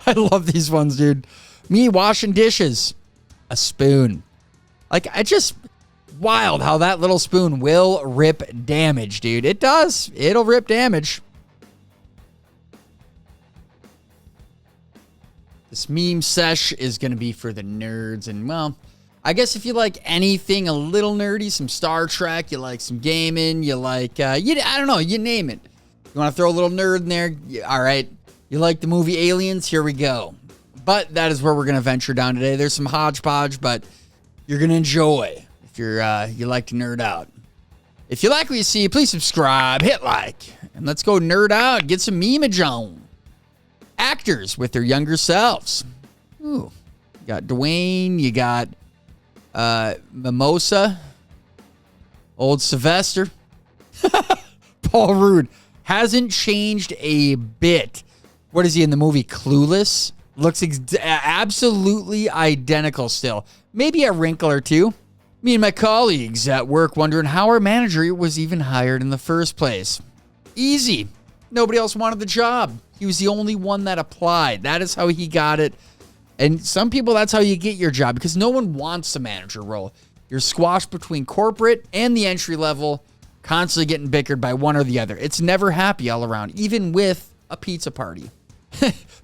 I love these ones, dude. Me washing dishes. A spoon. Like, I just... Wild how that little spoon will rip damage, dude. It does. It'll rip damage. This meme sesh is going to be for the nerds. And, well, I guess if you like anything a little nerdy, some Star Trek, you like some gaming, you like, I don't know, you name it. You want to throw a little nerd in there? All right. You like the movie Aliens? Here we go. But that is where we're going to venture down today. There's some hodgepodge, but you're going to enjoy if you like to nerd out. If you like what you see, please subscribe, hit like, and let's go nerd out, get some memeage on. Actors with their younger selves. Ooh, you got Dwayne, you got Mimosa, old Sylvester. Paul Rudd hasn't changed a bit. What is he in the movie Clueless? Looks absolutely identical still. Maybe a wrinkle or two. Me and my colleagues at work wondering how our manager was even hired in the first place. Easy. Nobody else wanted the job. He was the only one that applied. That is how he got it. And some people, that's how you get your job, because no one wants the manager role. You're squashed between corporate and the entry level, constantly getting bickered by one or the other. It's never happy all around, even with a pizza party.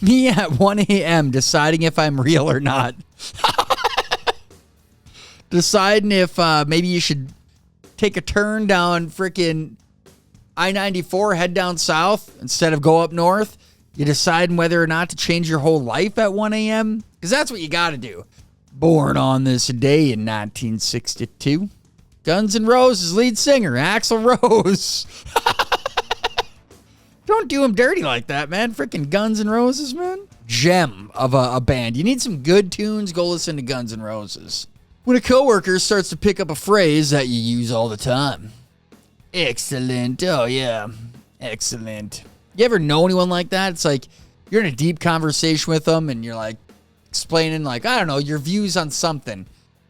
Me at 1 a.m. deciding if I'm real or not. Deciding if maybe you should take a turn down frickin' I-94, head down south instead of go up north. You deciding whether or not to change your whole life at 1 a.m. Because that's what you got to do. Born on this day in 1962. Guns N' Roses lead singer, Axl Rose. Don't do him dirty like that, man. Freaking Guns N' Roses, man. Gem of a band. You need some good tunes, go listen to Guns N' Roses. When a coworker starts to pick up a phrase that you use all the time. Excellent. Oh, yeah. Excellent. You ever know anyone like that? It's like you're in a deep conversation with them and you're like explaining, like, I don't know, your views on something.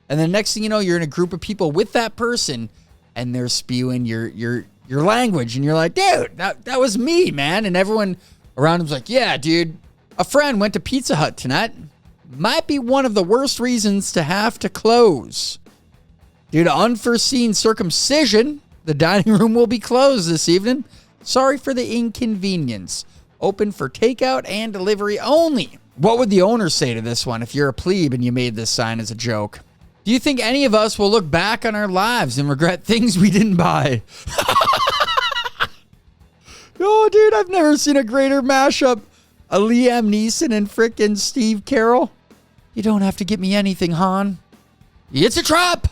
And then next thing you know, you're in a group of people with that person and they're spewing your language. And you're like, dude, that was me, man. And everyone around him's like, yeah, dude, a friend went to Pizza Hut tonight. Might be one of the worst reasons to have to close. Due to unforeseen circumcision, the dining room will be closed this evening. Sorry for the inconvenience. Open for takeout and delivery only. What would the owner say to this one if you're a plebe and you made this sign as a joke? Do you think any of us will look back on our lives and regret things we didn't buy? Oh, dude, I've never seen a greater mashup. A Liam Neeson and frickin' Steve Carell. You don't have to get me anything, Han. It's a trap.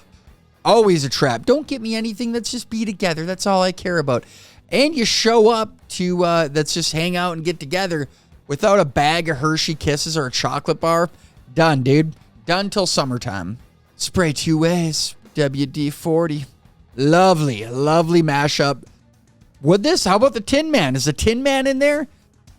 Always a trap. Don't get me anything. Let's just be together. That's all I care about. And you show up to, let's just hang out and get together without a bag of Hershey Kisses or a chocolate bar. Done, dude. Done till summertime. Spray 2 ways. WD-40. Lovely, lovely mashup. Would this? How about the Tin Man? Is the Tin Man in there?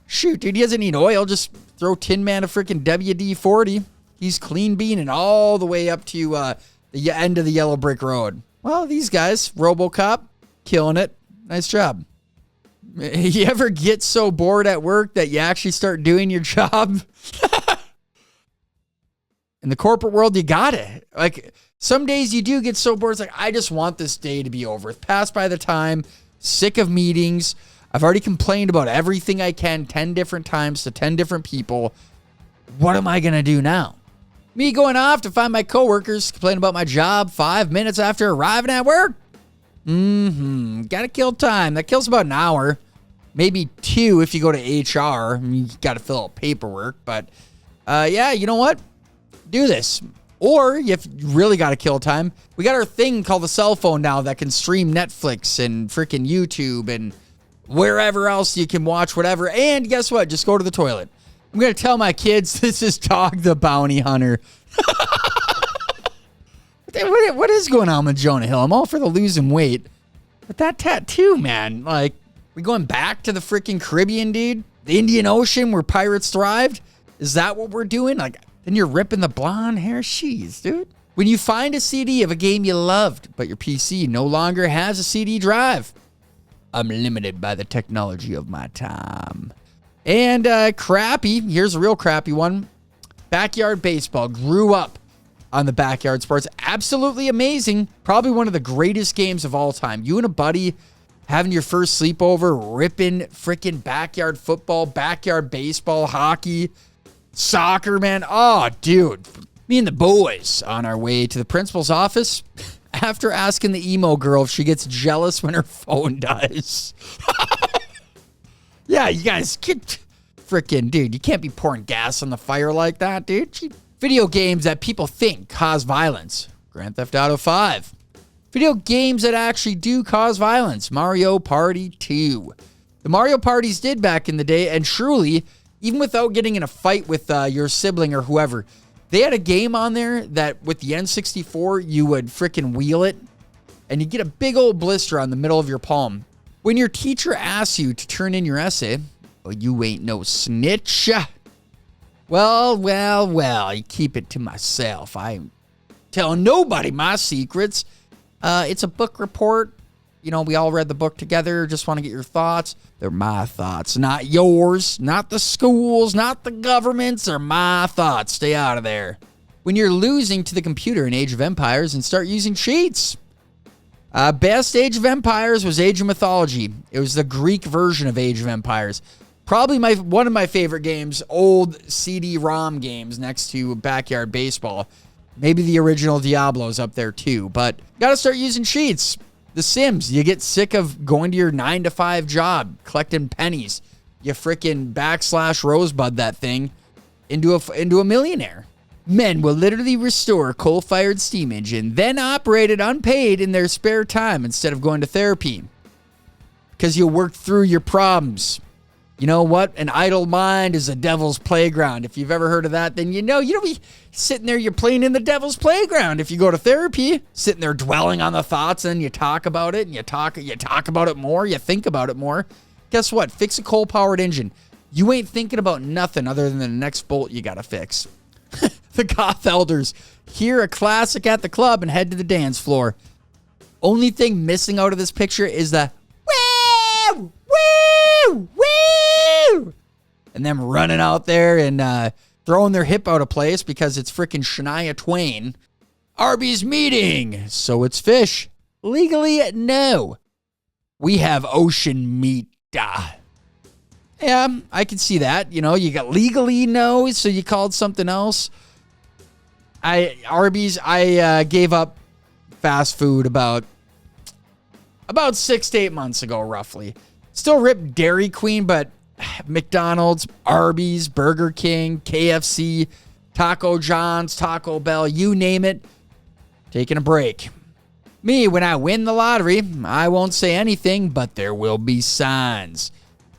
Shoot, dude, he doesn't need oil. Just throw Tin Man a freaking WD-40. He's clean beaning all the way up to the end of the yellow brick road. Well, these guys, RoboCop, killing it. Nice job. You ever get so bored at work that you actually start doing your job? In the corporate world, you got it. Like, some days you do get so bored. It's like, I just want this day to be over. It's past by the time. Sick of meetings. I've already complained about everything I can 10 different times to 10 different people. What am I going to do now? Me going off to find my coworkers, complain about my job 5 minutes after arriving at work? Gotta kill time. That kills about an hour. Maybe 2 if you go to HR. I mean, you gotta fill out paperwork. But, yeah, you know what? Do this. Or, if you really gotta kill time, we got our thing called the cell phone now that can stream Netflix and freaking YouTube and wherever else you can watch whatever. And guess what? Just go to the toilet. I'm going to tell my kids this is Dog the Bounty Hunter. What is going on with Jonah Hill? I'm all for the losing weight. But that tattoo, man, like, we going back to the freaking Caribbean, dude? The Indian Ocean where pirates thrived? Is that what we're doing? Like, then you're ripping the blonde hair? Jeez, dude. When you find a CD of a game you loved, but your PC no longer has a CD drive, I'm limited by the technology of my time. And crappy, here's a real crappy one. Backyard baseball. Grew up on the backyard sports. Absolutely amazing. Probably one of the greatest games of all time. You and a buddy having your first sleepover, ripping freaking backyard football, backyard baseball, hockey, soccer, man. Oh, dude. Me and the boys on our way to the principal's office after asking the emo girl if she gets jealous when her phone dies. Yeah, you guys get freaking, dude, you can't be pouring gas on the fire like that, dude. Video games that people think cause violence. Grand Theft Auto 5. Video games that actually do cause violence. Mario Party 2. The Mario Parties did back in the day, and truly, even without getting in a fight with your sibling or whoever, they had a game on there that with the N64, you would freaking wheel it, and you get a big old blister on the middle of your palm. When your teacher asks you to turn in your essay, well, you ain't no snitch. Well, you keep it to myself. I ain't telling nobody my secrets. It's a book report. You know, we all read the book together. Just want to get your thoughts. They're my thoughts, not yours, not the schools, not the governments. They're my thoughts. Stay out of there. When you're losing to the computer in Age of Empires and start using cheats. Best Age of Empires was Age of Mythology. It was the Greek version of Age of Empires. Probably one of my favorite games, old CD-ROM games next to Backyard Baseball. Maybe the original Diablo's up there too, but gotta start using cheats. The Sims, you get sick of going to your 9-to-5 job, collecting pennies. You frickin' / rosebud that thing into a millionaire. Men will literally restore a coal-fired steam engine, then operate it unpaid in their spare time instead of going to therapy. Because you worked through your problems. You know what? An idle mind is a devil's playground. If you've ever heard of that, then you don't be sitting there, you're playing in the devil's playground. If you go to therapy, sitting there dwelling on the thoughts, and you talk about it, and you talk about it more, you think about it more. Guess what? Fix a coal-powered engine. You ain't thinking about nothing other than the next bolt you gotta fix. The Goth Elders. Hear a classic at the club and head to the dance floor. Only thing missing out of this picture is the woo, woo, woo, and them running out there and throwing their hip out of place because it's freaking Shania Twain. Arby's meeting. So it's fish. Legally, no. We have ocean meat. Yeah, I can see that. You know, you got legally no, so you called something else. Arby's, I gave up fast food about 6 to 8 months ago, roughly. Still rip Dairy Queen, but McDonald's, Arby's, Burger King, KFC, Taco John's, Taco Bell, you name it, taking a break. Me, when I win the lottery, I won't say anything, but there will be signs.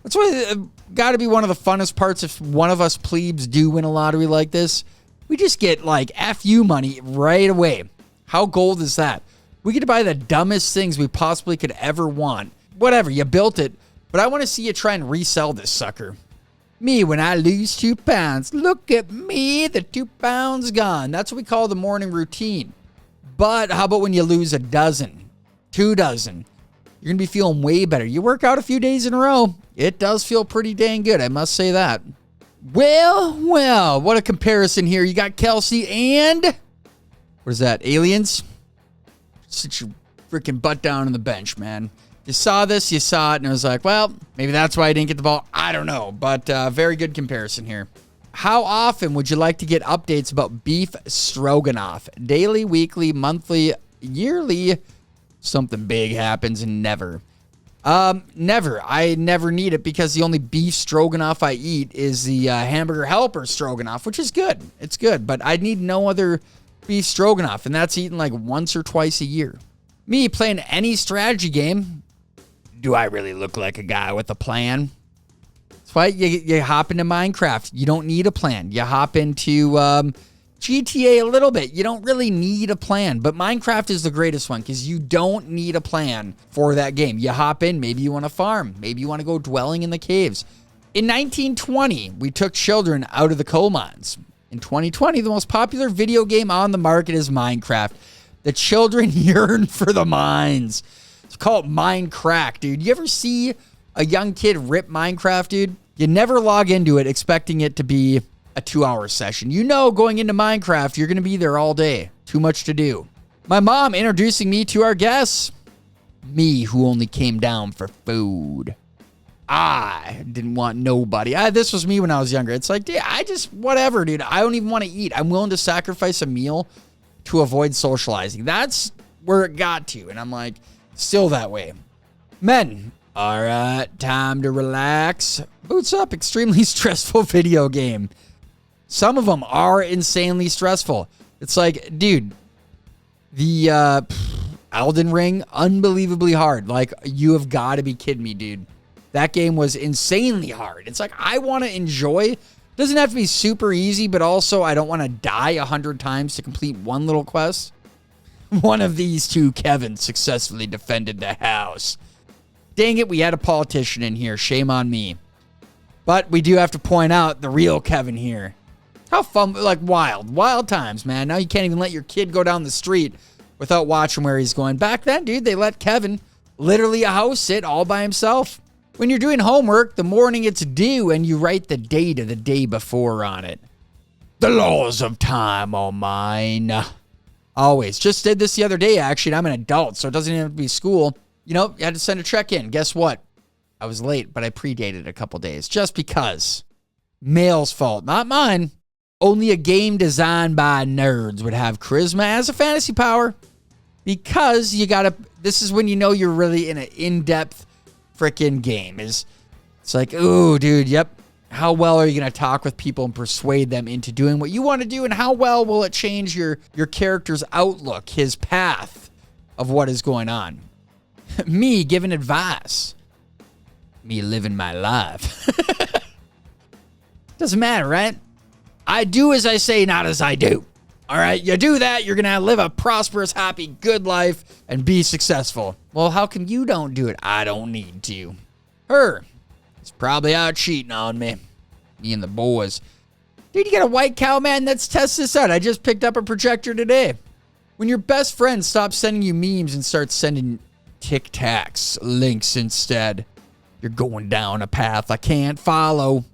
That's why got to be one of the funnest parts if one of us plebes do win a lottery like this. We just get like FU money right away. How gold is that? We get to buy the dumbest things we possibly could ever want. Whatever, you built it, but I want to see you try and resell this sucker. Me, when I lose 2 pounds, look at me, the 2 pounds gone. That's what we call the morning routine. But how about when you lose a dozen, 2 dozen? You're going to be feeling way better. You work out a few days in a row. It does feel pretty dang good, I must say that. Well, what a comparison here. You got Kelsey and... what is that, aliens? Sit your freaking butt down on the bench, man. You saw this, you saw it, and it was like, well, maybe that's why I didn't get the ball. I don't know, but very good comparison here. How often would you like to get updates about beef stroganoff? Daily, weekly, monthly, yearly? Something big happens and never. Never. I never need it because the only beef stroganoff I eat is the hamburger helper stroganoff, which is good. It's good, but I need no other beef stroganoff, and that's eaten like once or twice a year. Me playing any strategy game. Do I really look like a guy with a plan? That's why you hop into Minecraft. You don't need a plan. You hop into GTA a little bit. You don't really need a plan, but Minecraft is the greatest one because you don't need a plan for that game. You hop in, maybe you want to farm, maybe you want to go dwelling in the caves. In 1920, we took children out of the coal mines. In 2020, the most popular video game on the market is Minecraft. The children yearn for the mines. It's called Minecraft, dude. You ever see a young kid rip Minecraft, dude? You never log into it expecting it to be a 2-hour session. You know, going into Minecraft, you're going to be there all day. Too much to do. My mom introducing me to our guests. Me, who only came down for food. I didn't want nobody. This was me when I was younger. It's like, dude, whatever, dude. I don't even want to eat. I'm willing to sacrifice a meal to avoid socializing. That's where it got to. And I'm like, still that way. Men, all right, time to relax. Boots up, extremely stressful video game. Some of them are insanely stressful. It's like, dude, the Elden Ring, unbelievably hard. Like, you have got to be kidding me, dude. That game was insanely hard. It's like, I want to enjoy. Doesn't have to be super easy, but also I don't want to die 100 times to complete one little quest. One of these two Kevin successfully defended the house. Dang it, we had a politician in here. Shame on me. But we do have to point out the real Kevin here. How fun, like wild times, man. Now you can't even let your kid go down the street without watching where he's going. Back then, dude, they let Kevin literally a house sit all by himself. When you're doing homework, the morning it's due and you write the date of the day before on it. The laws of time are mine. Always. Just did this the other day, actually, and I'm an adult, so it doesn't even have to be school. You know, you had to send a check-in. Guess what? I was late, but I predated a couple days just because. Mail's fault, not mine. Only a game designed by nerds would have charisma as a fantasy power. Because you gotta, this is when you know you're really in an in-depth freaking game. It's like, ooh, dude, yep. How well are you going to talk with people and persuade them into doing what you want to do? And how well will it change your character's outlook, his path of what is going on? Me giving advice. Me living my life. Doesn't matter, right? I do as I say, not as I do. All right, you do that, you're going to live a prosperous, happy, good life and be successful. Well, how come you don't do it? I don't need to. Her. He's probably out cheating on me. Me and the boys. Dude, you got a white cow, man? Let's test this out. I just picked up a projector today. When your best friend stops sending you memes and starts sending Tic Tacs links instead, you're going down a path I can't follow.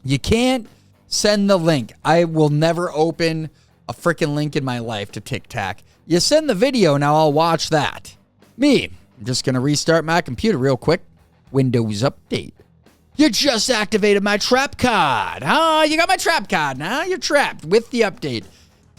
You can't send the link. I will never open a freaking link in my life to Tic Tac. You send the video, now I'll watch that. Me, I'm just going to restart my computer real quick. Windows update. You just activated my trap card. Huh? You got my trap card now. You're trapped with the update.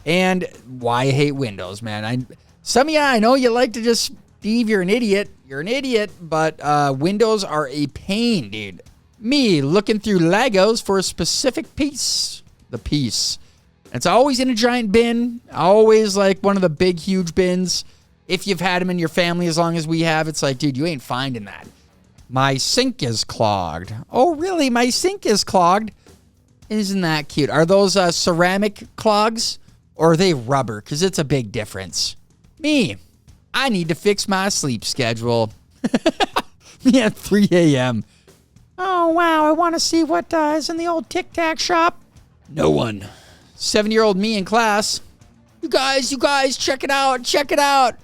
And why I hate Windows, man. Some of you, I know you like to just, Steve, you're an idiot. You're an idiot, but Windows are a pain, dude. Me looking through Legos for a specific piece. The piece. It's always in a giant bin. Always like one of the big, huge bins. If you've had them in your family as long as we have, it's like, dude, you ain't finding that. My sink is clogged. Oh, really? My sink is clogged? Isn't that cute? Are those ceramic clogs? Or are they rubber? Because it's a big difference. Me, I need to fix my sleep schedule. Me at 3 a.m. Oh, wow. I want to see what is in the old Tic Tac shop. No one. 7-year-old me in class. You guys, check it out. Check it out.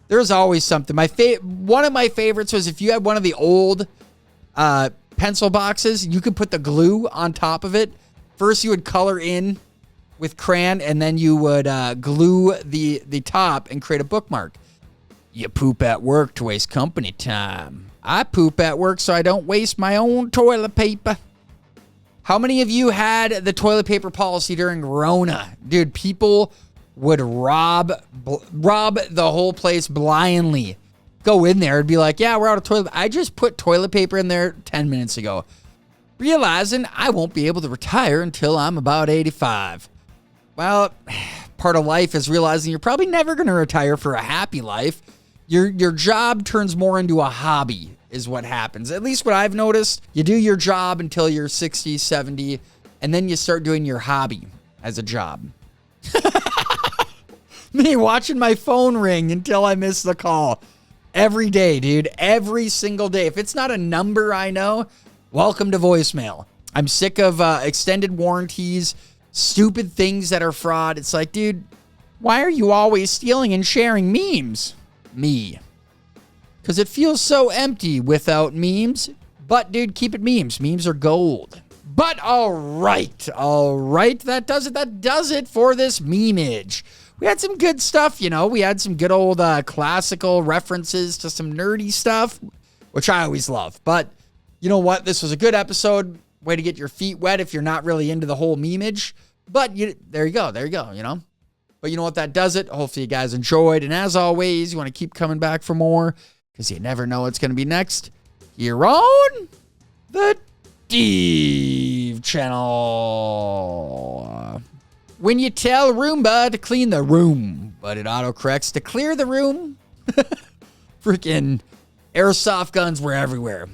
There's always something. One of my favorites was if you had one of the old pencil boxes, you could put the glue on top of it. First, you would color in with crayon, and then you would glue the top and create a bookmark. You poop at work to waste company time. I poop at work so I don't waste my own toilet paper. How many of you had the toilet paper policy during Rona? Dude, people would rob the whole place blindly. Go in there and be like, yeah, we're out of toilet. I just put toilet paper in there 10 minutes ago. Realizing I won't be able to retire until I'm about 85. Well, part of life is realizing you're probably never going to retire for a happy life. Your job turns more into a hobby is what happens. At least what I've noticed, you do your job until you're 60, 70, and then you start doing your hobby as a job. Me watching my phone ring until I miss the call. Every day, dude. Every single day. If it's not a number I know, welcome to voicemail. I'm sick of extended warranties, stupid things that are fraud. It's like, dude, why are you always stealing and sharing memes? Me. Because it feels so empty without memes. But, dude, keep it memes. Memes are gold. But, all right. That does it for this memeage. We had some good stuff, you know. We had some good old classical references to some nerdy stuff, which I always love. But, you know what? This was a good episode. Way to get your feet wet if you're not really into the whole memeage. But there you go, you know. But you know what? That does it. Hopefully you guys enjoyed. And as always, you want to keep coming back for more because you never know what's going to be next here on the DEEV channel. When you tell Roomba to clean the room, but it autocorrects to clear the room. Freaking airsoft guns were everywhere.